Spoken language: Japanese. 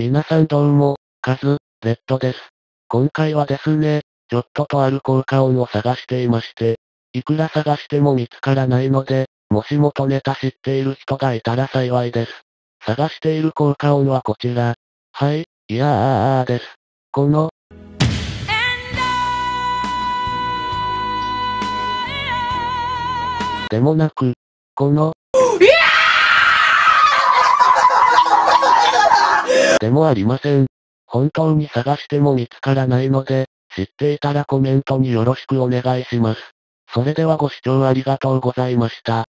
皆さんどうも、カズ、レッドです。今回はですね、ちょっととある効果音を探していまして、いくら探しても見つからないので、もし元ネタ知っている人がいたら幸いです。探している効果音はこちら。はい、いやーです。この、でもなく、この、でもありません。本当に探しても見つからないので、知っていたらコメントによろしくお願いします。それではご視聴ありがとうございました。